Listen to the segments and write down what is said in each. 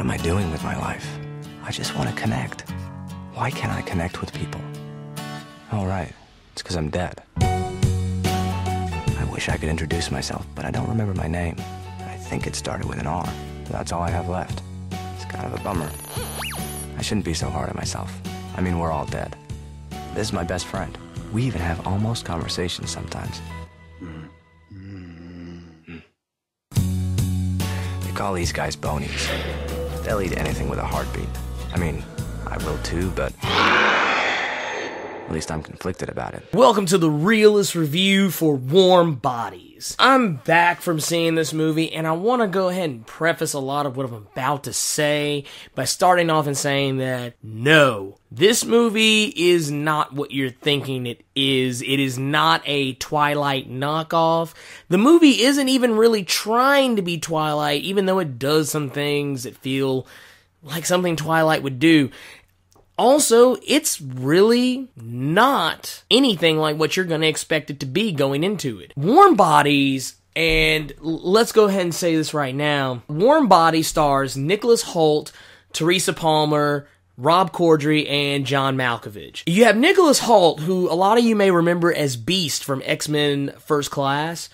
am I doing with my life? I just want to connect. Why can't I connect with people? Oh, right. It's because I'm dead. I wish I could introduce myself, but I don't remember my name. I think it started with an R. That's all I have left. It's kind of a bummer. I shouldn't be so hard on myself. I mean, we're all dead. This is my best friend. We even have almost conversations sometimes. They call these guys bonies. They'll eat anything with a heartbeat. I mean, I will too, but at least I'm conflicted about it. Welcome to the Realist review for Warm Bodies. I'm back from seeing this movie, and I want to go ahead and preface a lot of what I'm about to say by starting off and saying that, no, this movie is not what you're thinking it is. It is not a Twilight knockoff. The movie isn't even really trying to be Twilight, even though it does some things that feel like something Twilight would do. Also, it's really not anything like what you're going to expect it to be going into it. Warm Bodies, and let's go ahead and say this right now, Warm Bodies stars Nicholas Hoult, Teresa Palmer, Rob Corddry, and John Malcovich. You have Nicholas Hoult, who a lot of you may remember as Beast from X-Men First Class,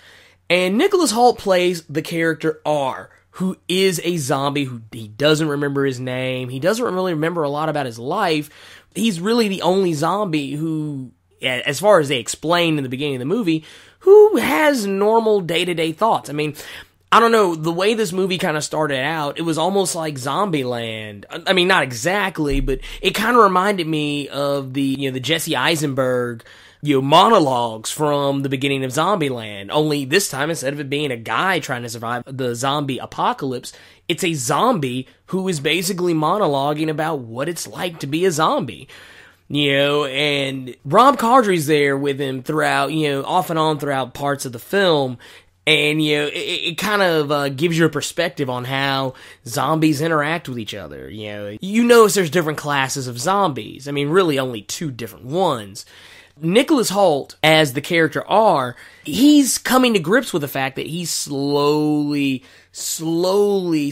and Nicholas Hoult plays the character R, who is a zombie, who he doesn't remember his name, he doesn't really remember a lot about his life. He's really the only zombie who, as far as they explain in the beginning of the movie, who has normal day-to-day thoughts. I mean, I don't know, the way this movie kind of started out, it was almost like Zombieland. I mean, not exactly, but it kind of reminded me of the Jesse Eisenberg monologues from the beginning of Zombieland. Only this time, instead of it being a guy trying to survive the zombie apocalypse, it's a zombie who is basically monologuing about what it's like to be a zombie. And Rob Corddry's there with him throughout, off and on throughout parts of the film. And, it kind of gives you a perspective on how zombies interact with each other. You notice there's different classes of zombies. I mean, really only two different ones. Nicholas Hoult, as the character R, he's coming to grips with the fact that he's slowly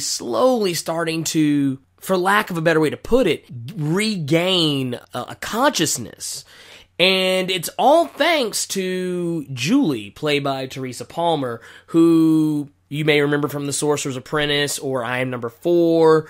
starting to, for lack of a better way to put it, regain a consciousness. And it's all thanks to Julie, played by Teresa Palmer, who you may remember from The Sorcerer's Apprentice or I Am Number 4.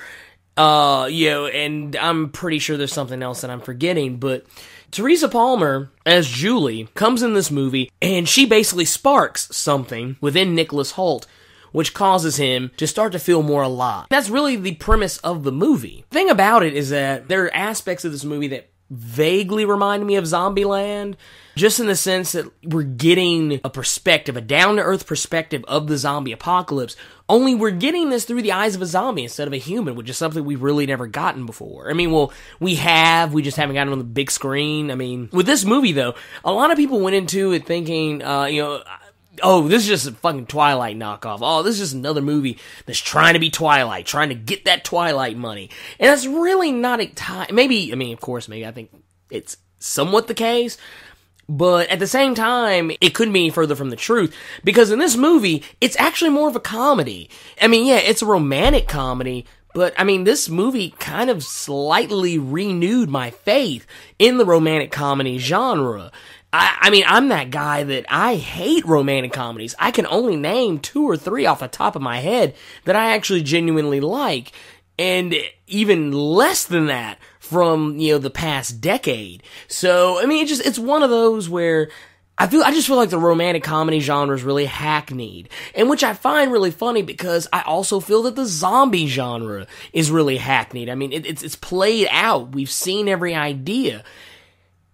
And I'm pretty sure there's something else that I'm forgetting, but Teresa Palmer, as Julie, comes in this movie, and she basically sparks something within Nicholas Hoult, which causes him to start to feel more alive. That's really the premise of the movie. The thing about it is that there are aspects of this movie that vaguely remind me of Zombieland, just in the sense that we're getting a perspective, a down-to-earth perspective of the zombie apocalypse, only we're getting this through the eyes of a zombie instead of a human, which is something we've really never gotten before. I mean, well, we just haven't gotten it on the big screen. I mean, with this movie, though, a lot of people went into it thinking, oh, this is just a fucking Twilight knockoff. Oh, this is just another movie that's trying to be Twilight, trying to get that Twilight money. And that's really not a time. Maybe, I think it's somewhat the case. But at the same time, it couldn't be any further from the truth. Because in this movie, it's actually more of a comedy. I mean, yeah, it's a romantic comedy. But, this movie kind of slightly renewed my faith in the romantic comedy genre. I'm that guy that I hate romantic comedies. I can only name 2 or 3 off the top of my head that I actually genuinely like. And even less than that from, the past decade. So, it's one of those where I just feel like the romantic comedy genre is really hackneyed. And which I find really funny because I also feel that the zombie genre is really hackneyed. It's played out. We've seen every idea.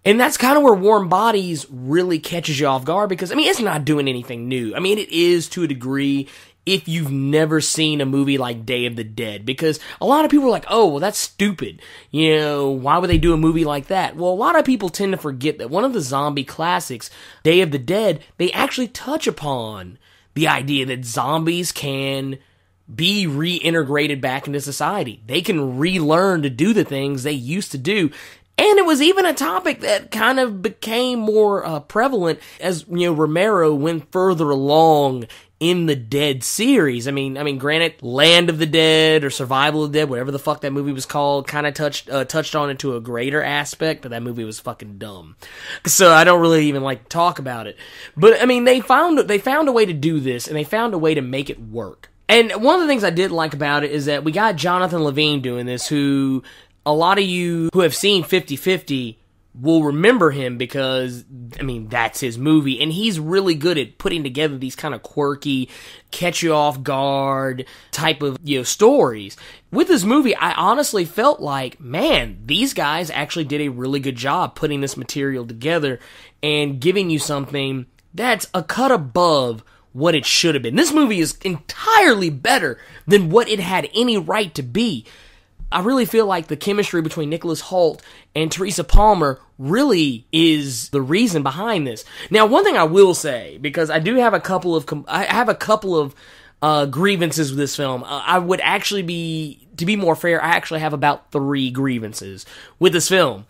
And that's kind of where Warm Bodies really catches you off guard because, it's not doing anything new. It is to a degree if you've never seen a movie like Day of the Dead, because a lot of people are like, oh, well, that's stupid. Why would they do a movie like that? Well, a lot of people tend to forget that one of the zombie classics, Day of the Dead, they actually touch upon the idea that zombies can be reintegrated back into society. They can relearn to do the things they used to do. And it was even a topic that kind of became more prevalent as, Romero went further along in the Dead series. I mean, granted, Land of the Dead or Survival of the Dead, whatever the fuck that movie was called, kind of touched on it to a greater aspect, but that movie was fucking dumb. So I don't really even like to talk about it. But I mean, they found a way to do this, and they found a way to make it work. And one of the things I did like about it is that we got Jonathan Levine doing this, who a lot of you who have seen 50-50 will remember him because, I mean, that's his movie, and he's really good at putting together these kind of quirky, catch you off guard type of, stories. With this movie, I honestly felt like, man, these guys actually did a really good job putting this material together and giving you something that's a cut above what it should have been. This movie is entirely better than what it had any right to be. I really feel like the chemistry between Nicholas Hoult and Teresa Palmer really is the reason behind this. Now, one thing I will say, because I do have a couple of grievances with this film. I would actually to be more fair, I actually have about 3 grievances with this film.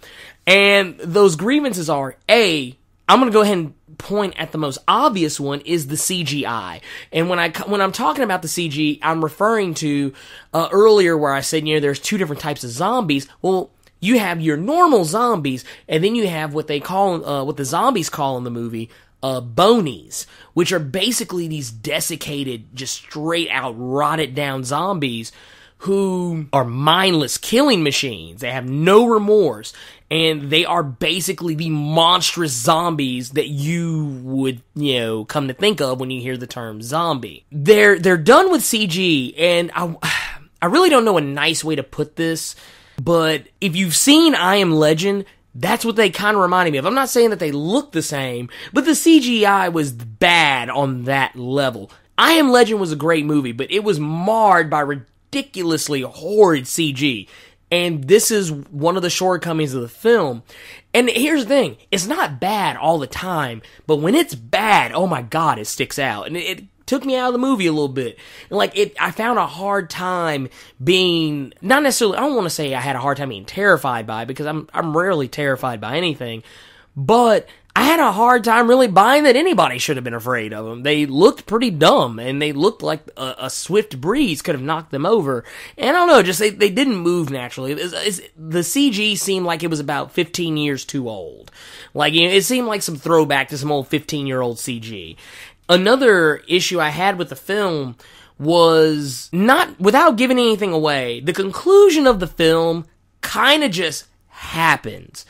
And those grievances are, A, I'm going to go ahead and point at the most obvious one is the CGI. And when I'm talking about the CG, I'm referring to earlier where I said, there's 2 different types of zombies. Well, you have your normal zombies, and then you have what the zombies call in the movie, bonies, which are basically these desiccated, just straight out rotted down zombies who are mindless killing machines. They have no remorse, and they are basically the monstrous zombies that you would, come to think of when you hear the term zombie. They're done with CG, and I really don't know a nice way to put this, but if you've seen I Am Legend, that's what they kind of reminded me of. I'm not saying that they look the same, but the CGI was bad on that level. I Am Legend was a great movie, but it was marred by ridiculously horrid CG. And this is one of the shortcomings of the film. And here's the thing, it's not bad all the time, but when it's bad, oh my god, it sticks out. And it took me out of the movie a little bit. I found a hard time being, not necessarily, I don't want to say I had a hard time being terrified by it, because I'm rarely terrified by anything, but I had a hard time really buying that anybody should have been afraid of them. They looked pretty dumb, and they looked like a swift breeze could have knocked them over. And I don't know, just they didn't move naturally. The CG seemed like it was about 15 years too old. It seemed like some throwback to some old 15-year-old CG. Another issue I had with the film was, not without giving anything away, the conclusion of the film kind of just happens.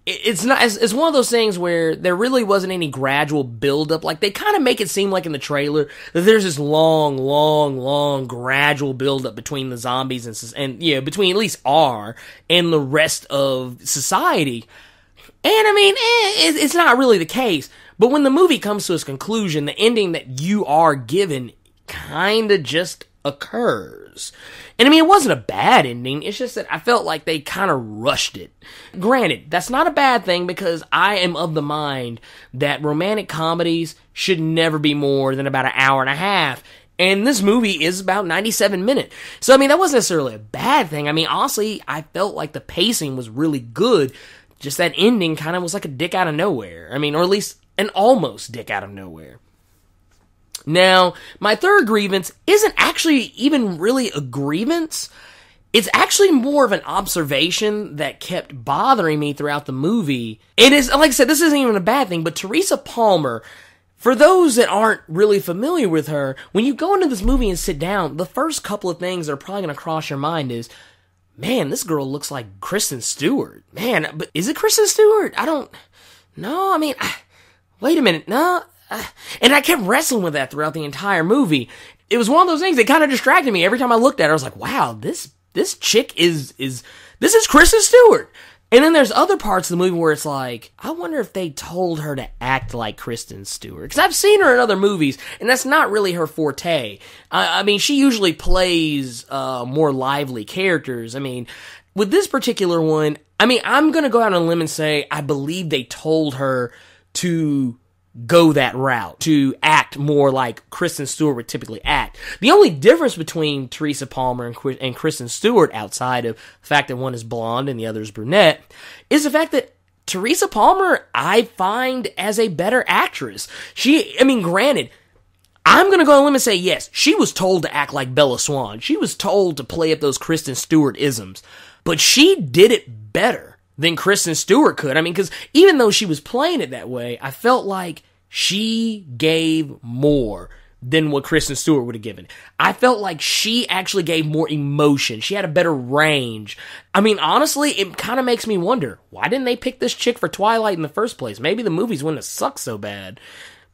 It's not. It's one of those things where there really wasn't any gradual build-up. They kind of make it seem like in the trailer that there's this long gradual build-up between the zombies and between at least R and the rest of society. And I mean, it's not really the case. But when the movie comes to its conclusion, the ending that you are given kind of just occurs. And I mean, it wasn't a bad ending, it's just that I felt like they kind of rushed it. Granted, that's not a bad thing, because I am of the mind that romantic comedies should never be more than about an hour and a half, and this movie is about 97 minutes. So I mean, that wasn't necessarily a bad thing. I mean, honestly, I felt like the pacing was really good, just that ending kind of was like a dick out of nowhere. I mean, or at least an almost dick out of nowhere. Now, my third grievance isn't actually even really a grievance. It's actually more of an observation that kept bothering me throughout the movie. It is, like I said, this isn't even a bad thing, but Teresa Palmer, for those that aren't really familiar with her, when you go into this movie and sit down, the first couple of things that are probably going to cross your mind is, man, this girl looks like Kristen Stewart. Man, but is it Kristen Stewart? Wait a minute, no. And I kept wrestling with that throughout the entire movie. It was one of those things that kind of distracted me. Every time I looked at her, I was like, wow, this chick this is Kristen Stewart. And then there's other parts of the movie where it's like, I wonder if they told her to act like Kristen Stewart. Because I've seen her in other movies, and that's not really her forte. I mean, she usually plays more lively characters. I mean, with this particular one, I mean, I'm going to go out on a limb and say I believe they told her to go that route, to act more like Kristen Stewart would typically act. The only difference between Teresa Palmer and Kristen Stewart, outside of the fact that one is blonde and the other is brunette, is the fact that Teresa Palmer, I find, as a better actress. Granted, I'm going to go on a limb and say, yes, she was told to act like Bella Swan. She was told to play up those Kristen Stewart isms. But she did it better than Kristen Stewart could. I mean, because even though she was playing it that way, I felt like she gave more than what Kristen Stewart would have given. I felt like she actually gave more emotion. She had a better range. I mean, honestly, it kind of makes me wonder, why didn't they pick this chick for Twilight in the first place? Maybe the movies wouldn't have sucked so bad.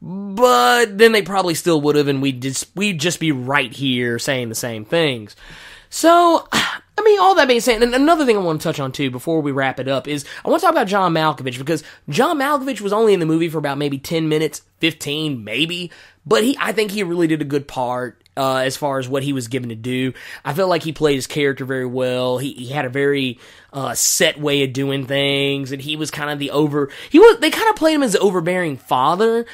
But then they probably still would have, and we'd just be right here saying the same things. So, I mean, all that being said, and another thing I want to touch on too before we wrap it up is I want to talk about John Malkovich, because John Malkovich was only in the movie for about maybe 10 minutes, 15 maybe, but I think he really did a good part as far as what he was given to do. I felt like he played his character very well. He had a very set way of doing things, and he was kind of they kind of played him as the overbearing father,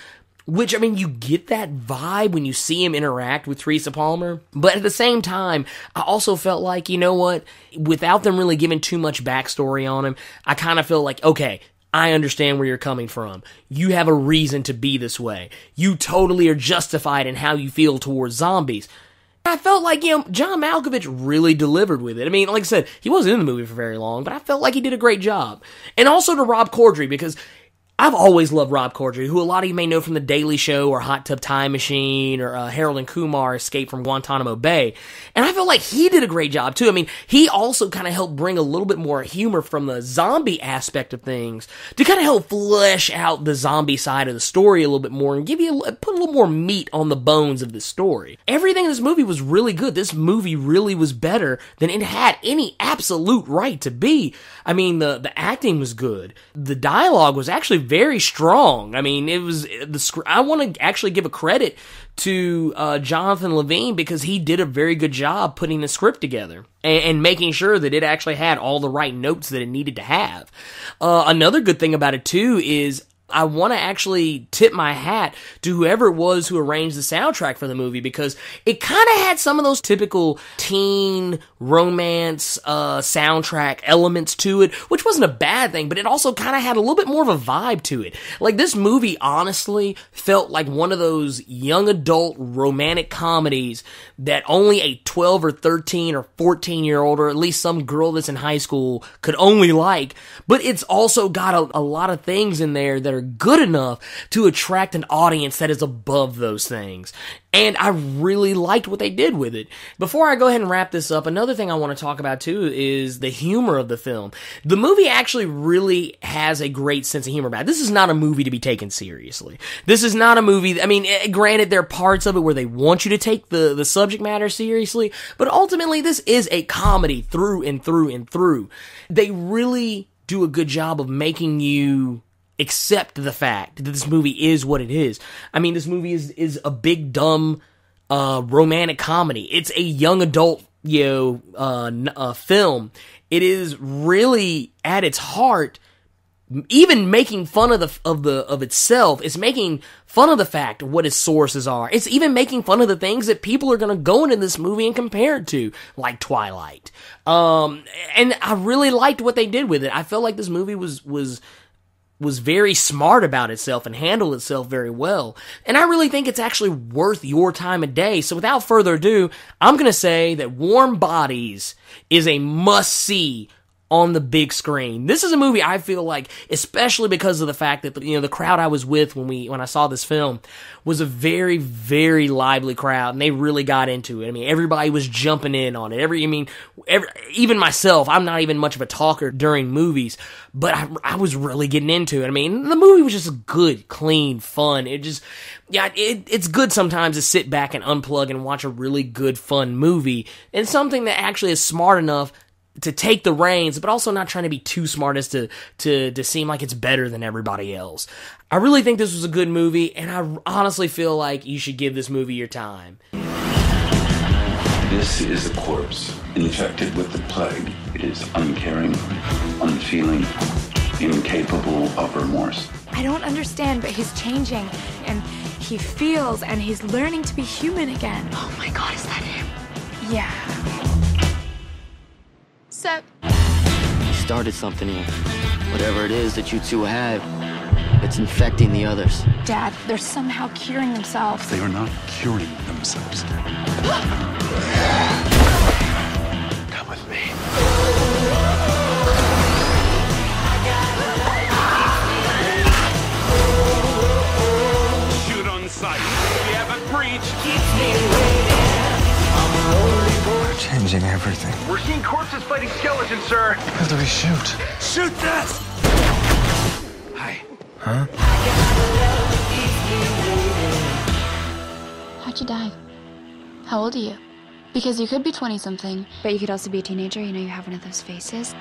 which, I mean, you get that vibe when you see him interact with Teresa Palmer. But at the same time, I also felt like, you know what? Without them really giving too much backstory on him, I kind of feel like, okay, I understand where you're coming from. You have a reason to be this way. You totally are justified in how you feel towards zombies. I felt like, John Malkovich really delivered with it. I mean, like I said, he wasn't in the movie for very long, but I felt like he did a great job. And also to Rob Corddry, because I've always loved Rob Corddry, who a lot of you may know from The Daily Show or Hot Tub Time Machine or Harold and Kumar Escape from Guantanamo Bay. And I feel like he did a great job too. I mean, he also kind of helped bring a little bit more humor from the zombie aspect of things to kind of help flesh out the zombie side of the story a little bit more and put a little more meat on the bones of the story. Everything in this movie was really good. This movie really was better than it had any absolute right to be. I mean, the acting was good. The dialogue was actually very strong. I mean, I want to actually give a credit to Jonathan Levine, because he did a very good job putting the script together and making sure that it actually had all the right notes that it needed to have. Another good thing about it too is I want to actually tip my hat to whoever it was who arranged the soundtrack for the movie, because it kind of had some of those typical teen romance soundtrack elements to it, which wasn't a bad thing, but it also kind of had a little bit more of a vibe to it. Like, this movie honestly felt like one of those young adult romantic comedies that only a 12 or 13 or 14-year-old, or at least some girl that's in high school, could only like, but it's also got a lot of things in there that are good enough to attract an audience that is above those things. And I really liked what they did with it. Before I go ahead and wrap this up, another thing I want to talk about too is the humor of the film. The movie actually really has a great sense of humor about it. This is not a movie to be taken seriously. This is not a movie, I mean, granted, there are parts of it where they want you to take the subject matter seriously, but ultimately this is a comedy through and through and through. They really do a good job of making you accept the fact that this movie is what it is. I mean, this movie is a big, dumb, romantic comedy. It's a young adult, film. It is really, at its heart, even making fun of itself. It's making fun of the fact of what its sources are. It's even making fun of the things that people are going to go into this movie and compare it to, like Twilight. And I really liked what they did with it. I felt like this movie was very smart about itself and handled itself very well. And I really think it's actually worth your time of day. So without further ado, I'm going to say that Warm Bodies is a must-see on the big screen. This is a movie I feel like, especially because of the fact that the crowd I was with when I saw this film was a very, very lively crowd, and they really got into it. I mean, everybody was jumping in on it. Even myself, I'm not even much of a talker during movies, but I was really getting into it. I mean, the movie was just good, clean, fun. It's good sometimes to sit back and unplug and watch a really good, fun movie, and something that actually is smart enough to take the reins, but also not trying to be too smart as to seem like it's better than everybody else. I really think this was a good movie, and I honestly feel like you should give this movie your time. This is a corpse infected with the plague. It is uncaring, unfeeling, incapable of remorse. I don't understand, but he's changing, and he feels, and he's learning to be human again. Oh my God, is that him? Yeah. So, Started something here. Whatever it is that you two have, It's infecting the others. Dad, they're somehow curing themselves. They are not curing themselves. Come with me. Shoot on sight. We have a breach. We're changing everything. We're seeing corpses fighting skeletons, sir. Who do we shoot? Shoot this! Hi. Huh? How'd you die? How old are you? Because you could be 20-something. But you could also be a teenager, you know, you have one of those faces.